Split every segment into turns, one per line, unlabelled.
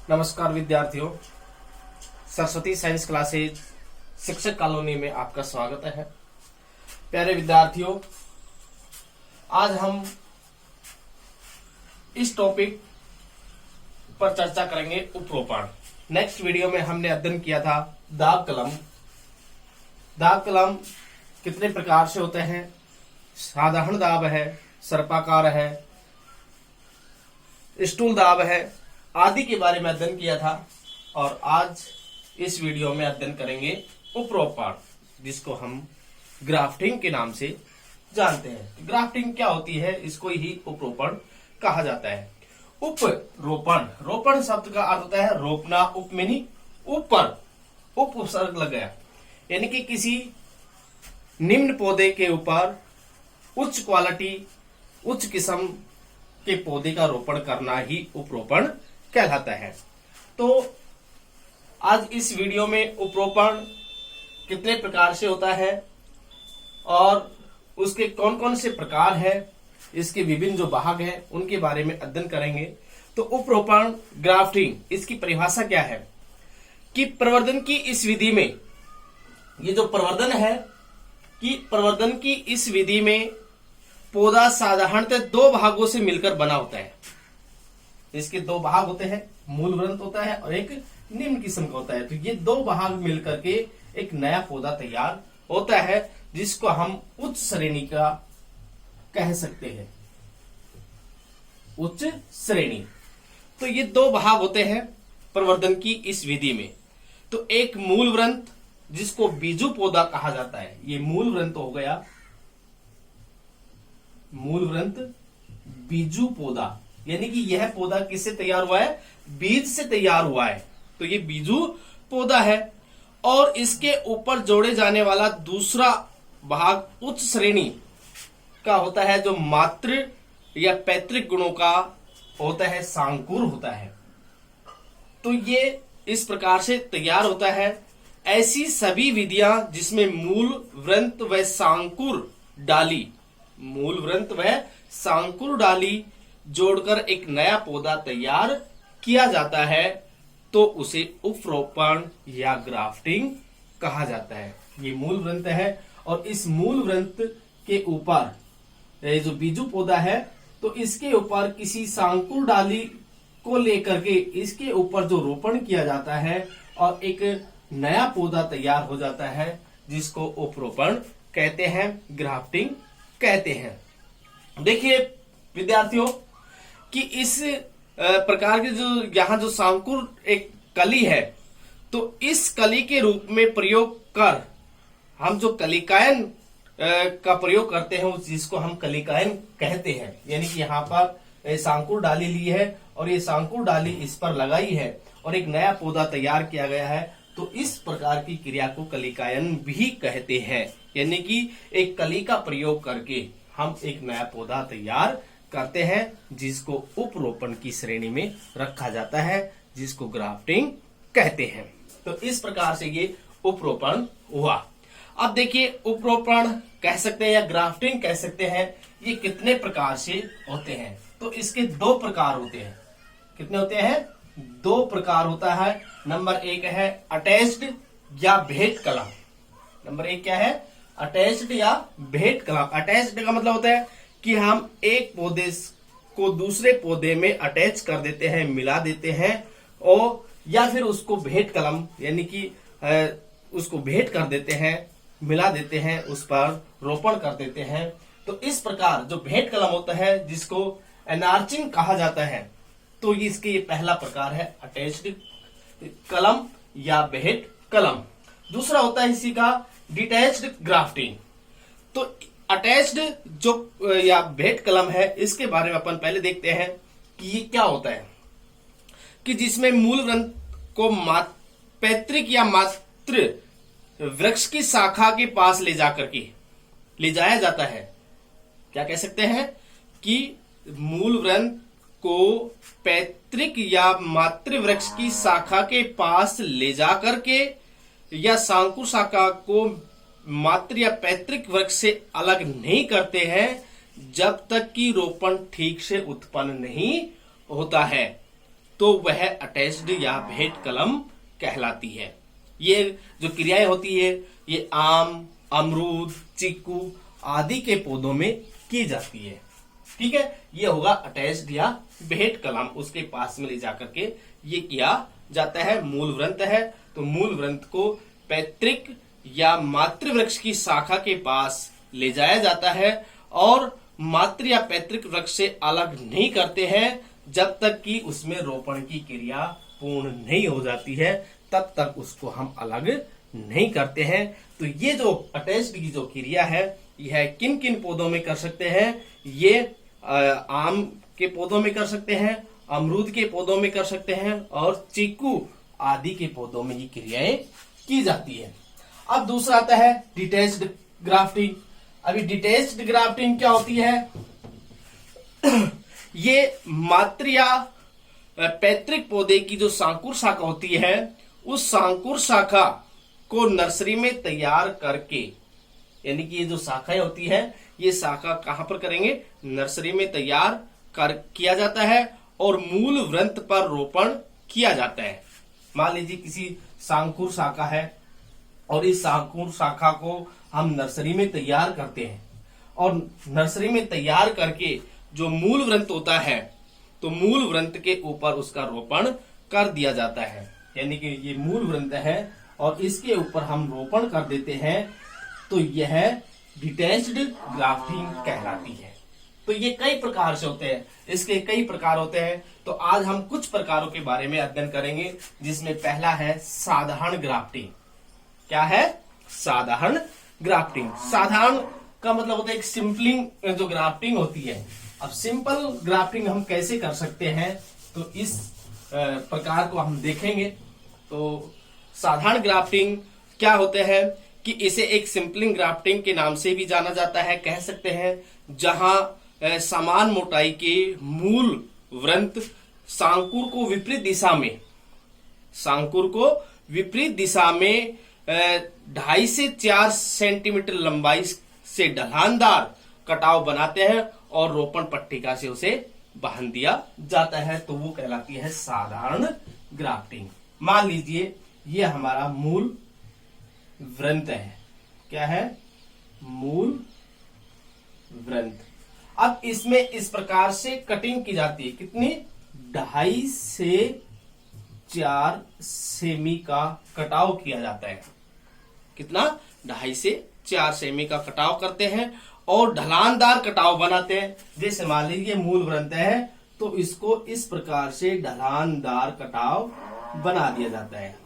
नमस्कार विद्यार्थियों, Saraswati science classes शिक्षक कॉलोनी में आपका स्वागत है। प्यारे विद्यार्थियों, आज हम इस टॉपिक पर चर्चा करेंगे उपरोपण। नेक्स्ट वीडियो में हमने अध्ययन किया था दाब कलम। दाब कलम कितने प्रकार से होते हैं? साधारण दाब है, सर्पाकार है, स्टूल दाब है आदि के बारे में अध्ययन किया था। और आज इस वीडियो में अध्ययन करेंगे उपरोपण, जिसको हम ग्राफ्टिंग के नाम से जानते हैं। ग्राफ्टिंग क्या होती है? इसको ही उपरोपण कहा जाता है। उपरोपण, रोपण शब्द का अर्थ होता है रोपना। उप मिनी ऊपर, उप उपसर्ग लग गया, यानी कि किसी निम्न पौधे के ऊपर उच्च क्वालिटी, उच्च किस्म के पौधे का रोपण करना ही उपरोपण कहलाता है। तो आज इस वीडियो में उपरोपण कितने प्रकार से होता है और उसके कौन कौन से प्रकार है, इसके विभिन्न जो भाग हैं उनके बारे में अध्ययन करेंगे। तो उपरोपण, ग्राफ्टिंग, इसकी परिभाषा क्या है कि प्रवर्धन की इस विधि में, ये जो प्रवर्धन है कि प्रवर्धन की इस विधि में पौधा साधारणतः दो भागों से मिलकर बना होता है। इसके दो भाग होते हैं, मूल वृंत होता है और एक निम्न किस्म का होता है। तो ये दो भाग मिलकर के एक नया पौधा तैयार होता है, जिसको हम उच्च श्रेणी का कह सकते हैं, उच्च श्रेणी। तो ये दो भाग होते हैं प्रवर्धन की इस विधि में। तो एक मूल वृंत, जिसको बीजू पौधा कहा जाता है, ये मूल वृंत हो गया। मूल वृंत बीजू पौधा, यानी कि यह पौधा किससे तैयार हुआ है? बीज से तैयार हुआ है। तो ये बीजू पौधा है। और इसके ऊपर जोड़े जाने वाला दूसरा भाग उच्च श्रेणी का होता है, जो मात्र या पैतृक गुणों का होता है, सांकुर होता है। तो ये इस प्रकार से तैयार होता है। ऐसी सभी विधियां जिसमें मूल वृंत व सांकुर डाली, मूल वृंत व सांकुर डाली जोड़कर एक नया पौधा तैयार किया जाता है, तो उसे उपरोपण या ग्राफ्टिंग कहा जाता है। ये मूल वृंत है और इस मूल वृंत के ऊपर जो बीजू पौधा है, तो इसके ऊपर किसी सांकुर डाली को लेकर के इसके ऊपर जो रोपण किया जाता है और एक नया पौधा तैयार हो जाता है, जिसको उपरोपण कहते हैं, ग्राफ्टिंग कहते हैं। देखिए विद्यार्थियों कि इस प्रकार के जो यहाँ जो सांकुर एक कली है, तो इस कली के रूप में प्रयोग कर हम जो कलिकायन का प्रयोग करते हैं, जिसको हम कलिकायन कहते हैं। यानी कि यहाँ पर सांकुर डाली ली है और ये सांकुर डाली इस पर लगाई है और एक नया पौधा तैयार किया गया है, तो इस प्रकार की क्रिया को कलिकायन भी कहते हैं। यानी कि एक कली का प्रयोग करके हम एक नया पौधा तैयार करते हैं, जिसको उपरोपण की श्रेणी में रखा जाता है, जिसको ग्राफ्टिंग कहते हैं। तो इस प्रकार से ये उपरोपण हुआ। अब देखिए, उपरोपण कह सकते हैं या ग्राफ्टिंग कह सकते हैं, ये कितने प्रकार से होते हैं? तो इसके दो प्रकार होते हैं। कितने होते हैं? दो प्रकार होता है। नंबर एक है अटैच्ड या भेंट कलम। नंबर एक क्या है? अटैच्ड या भेंट कलम। अटैच्ड का मतलब होता है कि हम एक पौधे को दूसरे पौधे में अटैच कर देते हैं, मिला देते हैं, और या फिर उसको भेंट कलम, यानी कि उसको भेंट कर देते हैं, मिला देते हैं, उस पर रोपण कर देते हैं। तो इस प्रकार जो भेंट कलम होता है, जिसको एनार्चिंग कहा जाता है, तो इसके ये पहला प्रकार है अटैच्ड कलम या भेंट कलम। दूसरा होता है इसी का डिटैच्ड ग्राफ्टिंग। तो अटैच्ड जो या भेंट कलम है, इसके बारे में अपन पहले देखते हैं कि ये क्या होता है। कि जिसमें मूल वृंत को पैतृक या मातृ वृक्ष की शाखा के पास ले जाकर के ले जाया जाता है। क्या कह सकते हैं कि मूल वृंत को पैतृक या मातृ वृक्ष की शाखा के पास ले जाकर के या सांकुर शाखा को मातृ या पैतृक वृक्ष से अलग नहीं करते हैं, जब तक कि रोपण ठीक से उत्पन्न नहीं होता है। तो वह अटैच्ड या भेंट कलम कहलाती है। ये जो क्रियाएं होती है ये आम, अमरूद, चीकू आदि के पौधों में की जाती है। ठीक है, ये होगा अटैच्ड या भेंट कलम, उसके पास में ले जाकर के ये किया जाता है। मूल वृंत है तो मूल वृंत को पैतृक या मातृ वृक्ष की शाखा के पास ले जाया जाता है और मातृ या पैतृक वृक्ष से अलग नहीं करते हैं जब तक कि उसमें रोपण की क्रिया पूर्ण नहीं हो जाती है, तब तक उसको हम अलग नहीं करते हैं। तो ये जो अटैच्ड की जो क्रिया है यह किन किन पौधों में कर सकते हैं? ये आम के पौधों में कर सकते हैं, अमरूद के पौधों में कर सकते हैं और चीकू आदि के पौधों में ये क्रियाएं की जाती है। अब दूसरा आता है डिटैच्ड ग्राफ्टिंग। अभी डिटैच्ड ग्राफ्टिंग क्या होती है? ये मातृ या पैतृक पौधे की जो सांकुर शाखा होती है उस सांकुर शाखा को नर्सरी में तैयार करके, यानी कि ये जो शाखाएं होती है ये शाखा कहां पर करेंगे? नर्सरी में तैयार कर किया जाता है और मूल वृंत पर रोपण किया जाता है। मान लीजिए किसी सांकुर शाखा है और इस सांकुर शाखा को हम नर्सरी में तैयार करते हैं और नर्सरी में तैयार करके जो मूल वृंत होता है तो मूल वृंत के ऊपर उसका रोपण कर दिया जाता है। यानी कि ये मूल वृंत है और इसके ऊपर हम रोपण कर देते हैं, तो यह डिटैच्ड ग्राफ्टिंग कहलाती है। तो ये कई प्रकार से होते हैं, इसके कई प्रकार होते हैं। तो आज हम कुछ प्रकारों के बारे में अध्ययन करेंगे, जिसमें पहला है साधारण ग्राफ्टिंग। क्या है? साधारण ग्राफ्टिंग। साधारण का मतलब होता है एक सिंपलिंग जो ग्राफ्टिंग होती है। अब सिंपल ग्राफ्टिंग हम कैसे कर सकते हैं तो इस प्रकार को हम देखेंगे। तो साधारण ग्राफ्टिंग क्या होते हैं कि इसे एक सिंपलिंग ग्राफ्टिंग के नाम से भी जाना जाता है, कह सकते हैं, जहां समान मोटाई के मूल वृंत सांकुर को विपरीत दिशा में 2.5 से 4 सेंटीमीटर लंबाई से ढलानदार कटाव बनाते हैं और रोपण पट्टिका से उसे बांध दिया जाता है, तो वो कहलाती है साधारण ग्राफ्टिंग। मान लीजिए ये हमारा मूल वृंत है। क्या है? मूल वृंत। अब इसमें इस प्रकार से कटिंग की जाती है। कितनी? 2.5 से 4 सेमी का कटाव किया जाता है। कितना? 2.5 से 4 सेमी का कटाव करते हैं और ढलानदार कटाव बनाते हैं। जैसे मान लीजिए मूल वृंत है तो इसको इस प्रकार से ढलानदार कटाव बना दिया जाता है।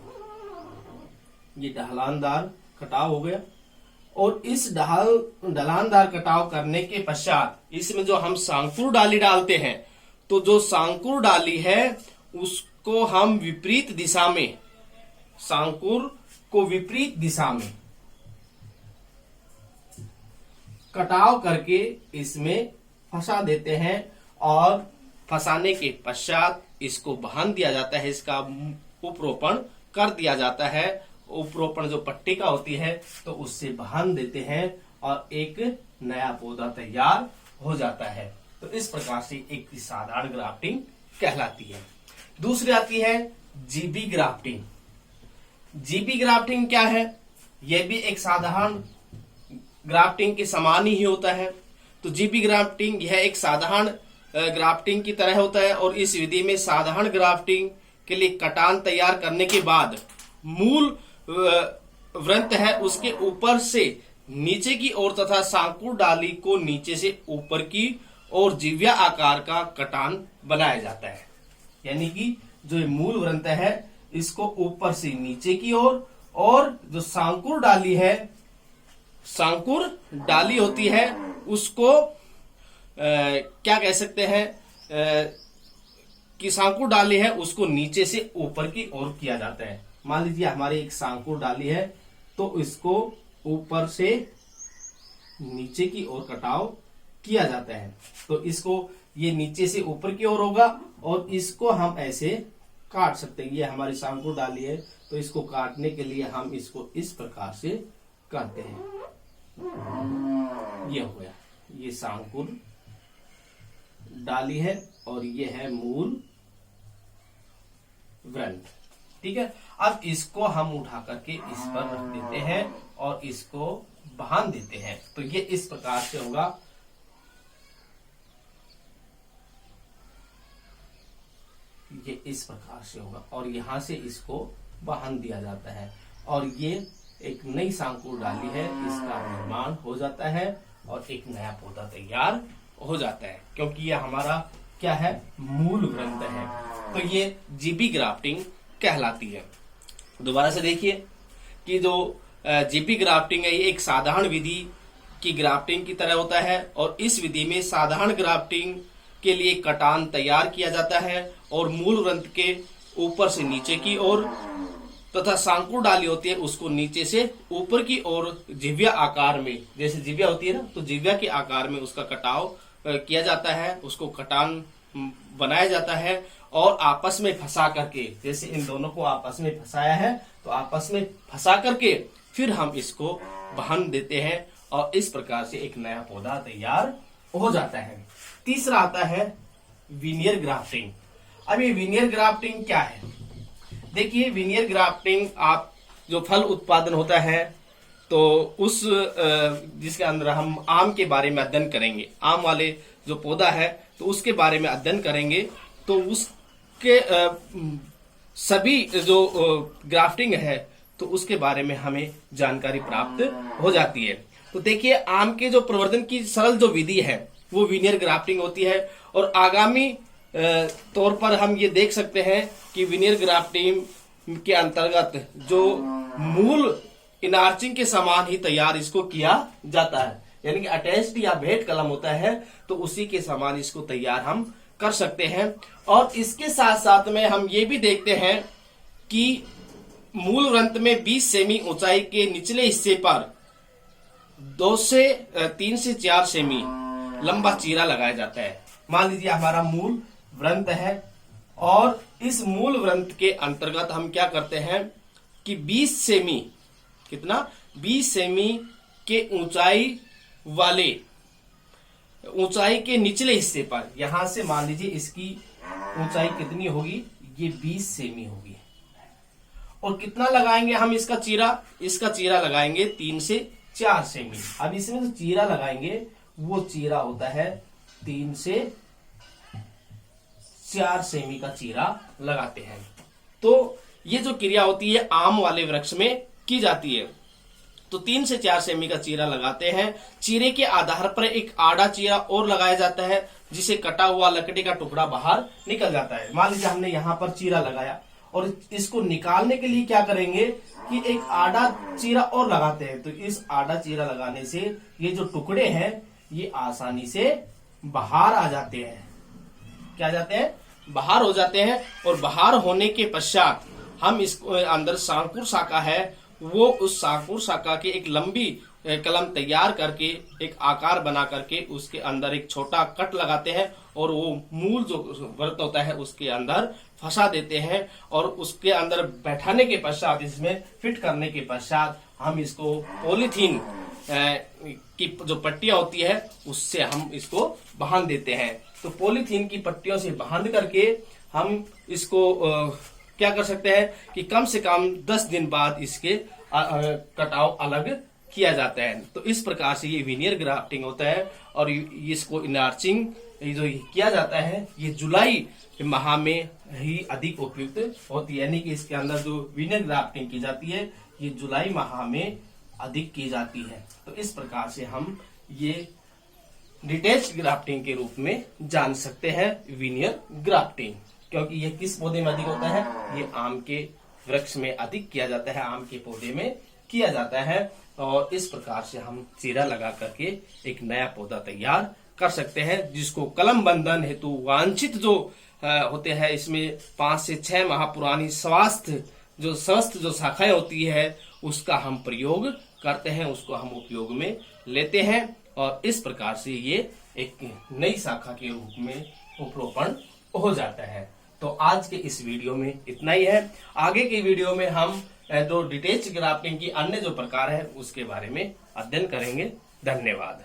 ये ढलानदार कटाव हो गया और इस ढलानदार कटाव करने के पश्चात इसमें जो हम सांकुर डाली डालते हैं, तो जो सांकुर डाली है उसको हम विपरीत दिशा में, सांकुर को विपरीत दिशा में कटाव करके इसमें फंसा देते हैं और फंसाने के पश्चात इसको बांध दिया जाता है, इसका उपरोपण कर दिया जाता है। उपरोपण जो पट्टिका होती है तो उससे बांध देते हैं और एक नया पौधा तैयार हो जाता है। तो इस प्रकार से एक साधारण ग्राफ्टिंग कहलाती है। दूसरी आती है जीबी ग्राफ्टिंग। जीबी ग्राफ्टिंग क्या है? यह भी एक साधारण ग्राफ्टिंग के समान ही होता है। तो जीबी ग्राफ्टिंग यह एक साधारण ग्राफ्टिंग की तरह होता है और इस विधि में साधारण ग्राफ्टिंग के लिए कटान तैयार करने के बाद मूल वृंत है उसके ऊपर से नीचे की ओर तथा सांकुर डाली को नीचे से ऊपर की ओर जिव्या आकार का कटान बनाया जाता है। यानी कि जो मूल वृंत है इसको ऊपर से नीचे की ओर और जो सांकुर डाली है, सांकुर डाली होती है उसको क्या कह सकते हैं कि सांकुर डाली है उसको नीचे से ऊपर की ओर किया जाता है। मान लीजिए हमारी एक सांकुर डाली है तो इसको ऊपर से नीचे की ओर कटाव किया जाता है। तो इसको ये नीचे से ऊपर की ओर होगा और इसको हम ऐसे काट सकते हैं। ये हमारी सांकुर डाली है तो इसको काटने के लिए हम इसको इस प्रकार से करते हैं। ये हो गया, ये सांकुर डाली है और ये है मूल वृंत। ठीक है, अब इसको हम उठा करके इस पर रख देते हैं और इसको बांध देते हैं। तो ये इस प्रकार से होगा। ये इस प्रकार से होगा और यहां से इसको बांध दिया जाता है और ये एक नई सांकुर डाली है, इसका निर्माण हो जाता है और एक नया पौधा तैयार हो जाता है, क्योंकि ये हमारा क्या है, मूल ग्रंथ है। तो ये जीबी ग्राफ्टिंग कहलाती है। दोबारा से देखिए कि जो जीबी ग्राफ्टिंग है ये एक साधारण विधि की ग्राफ्टिंग की तरह होता है और इस विधि में साधारण ग्राफ्टिंग के लिए कटान तैयार किया जाता है और मूल ग्रंथ के ऊपर से नीचे की ओर तथा सांकुर डाली होती है उसको नीचे से ऊपर की ओर जिव्या आकार में, जैसे जिव्या होती है ना, तो जिव्या के आकार में उसका कटाव किया जाता है, उसको कटान बनाया जाता है और आपस में फंसा करके, जैसे इन दोनों को आपस में फंसाया है तो आपस में फंसा करके फिर हम इसको बांध देते हैं और इस प्रकार से एक नया पौधा तैयार हो जाता है। तीसरा आता है विनियर ग्राफ्टिंग। अब ये विनियर ग्राफ्टिंग क्या है? देखिए, विनियर ग्राफ्टिंग आप जो फल उत्पादन होता है तो उस जिसके अंदर हम आम के बारे में अध्ययन करेंगे, आम वाले जो पौधा है तो उसके बारे में अध्ययन करेंगे, तो उसके सभी जो ग्राफ्टिंग है तो उसके बारे में हमें जानकारी प्राप्त हो जाती है। तो देखिए, आम के जो प्रवर्धन की सरल जो विधि है वो विनियर ग्राफ्टिंग होती है और आगामी तौर पर हम ये देख सकते हैं कि विनियर ग्राफ्टिंग के अंतर्गत जो मूल इनार्चिंग के समान ही तैयार इसको किया जाता है, यानी कि अटैच्ड या भेंट कलम होता है तो उसी के समान इसको तैयार हम कर सकते हैं। और इसके साथ साथ में हम ये भी देखते हैं कि मूल ग्रंथ में 20 सेमी ऊंचाई के निचले हिस्से पर 2 से 3 से 4 सेमी लंबा चीरा लगाया जाता है। मान लीजिए हमारा मूल व्रंत है और इस मूल व्रंत के अंतर्गत हम क्या करते हैं कि 20 सेमी, कितना, 20 सेमी के ऊंचाई वाले, ऊंचाई के निचले हिस्से पर, यहां से मान लीजिए इसकी ऊंचाई कितनी होगी, ये 20 सेमी होगी। और कितना लगाएंगे हम इसका चीरा लगाएंगे 3 से 4 सेमी। अब इसमें जो चीरा लगाएंगे वो चीरा होता है 3 से 4 सेमी का चीरा लगाते हैं। तो ये जो क्रिया होती है आम वाले वृक्ष में की जाती है। तो 3 से 4 सेमी का चीरा लगाते हैं। चीरे के आधार पर एक आड़ा चीरा और लगाया जाता है जिसे कटा हुआ लकड़ी का टुकड़ा बाहर निकल जाता है। मान लीजिए हमने यहाँ पर चीरा लगाया और इसको निकालने के लिए क्या करेंगे कि एक आड़ा चीरा और लगाते हैं। तो इस आड़ा चीरा लगाने से ये जो टुकड़े हैं ये आसानी से बाहर आ जाते हैं। क्या जाते हैं? बाहर हो जाते हैं। और बाहर होने के पश्चात हम इसको अंदर सांकुर शाखा है वो उस सांकुर शाखा की एक लंबी कलम तैयार करके एक आकार बना करके उसके अंदर एक छोटा कट लगाते हैं और वो मूल जो व्रत होता है उसके अंदर फंसा देते हैं और उसके अंदर बैठाने के पश्चात, इसमें फिट करने के पश्चात हम इसको पॉलीथीन की जो पट्टियां होती है उससे हम इसको बांध देते हैं। तो पॉलीथीन की पट्टियों से बांध करके हम इसको क्या कर सकते हैं कि कम से कम 10 दिन बाद इसके कटाव अलग किया जाता है। तो इस प्रकार से ये विनियर ग्राफ्टिंग होता है और इसको इनार्चिंग जो किया जाता है ये जुलाई माह में ही अधिक उपयुक्त होती है, यानी कि इसके अंदर जो विनियर ग्राफ्टिंग की जाती है ये जुलाई माह में अधिक की जाती है। तो इस प्रकार से हम ये डिटेच्ड ग्राफ्टिंग के रूप में जान सकते हैं विनियर ग्राफ्टिंग, क्योंकि ये किस पौधे में अधिक होता है, ये आम के वृक्ष में अधिक किया जाता है, आम के पौधे में किया जाता है। और इस प्रकार से हम चीरा लगा करके एक नया पौधा तैयार कर सकते हैं जिसको कलम बंधन हेतु वांछित जो होते हैं, इसमें 5 से 6 माह पुरानी स्वस्थ जो शाखाएं होती है उसका हम प्रयोग करते हैं, उसको हम उपयोग में लेते हैं और इस प्रकार से ये एक नई शाखा के रूप में उपरोपण हो जाता है। तो आज के इस वीडियो में इतना ही है। आगे के वीडियो में हम जो डिटेच ग्राफ्टिंग की अन्य जो प्रकार है उसके बारे में अध्ययन करेंगे। धन्यवाद।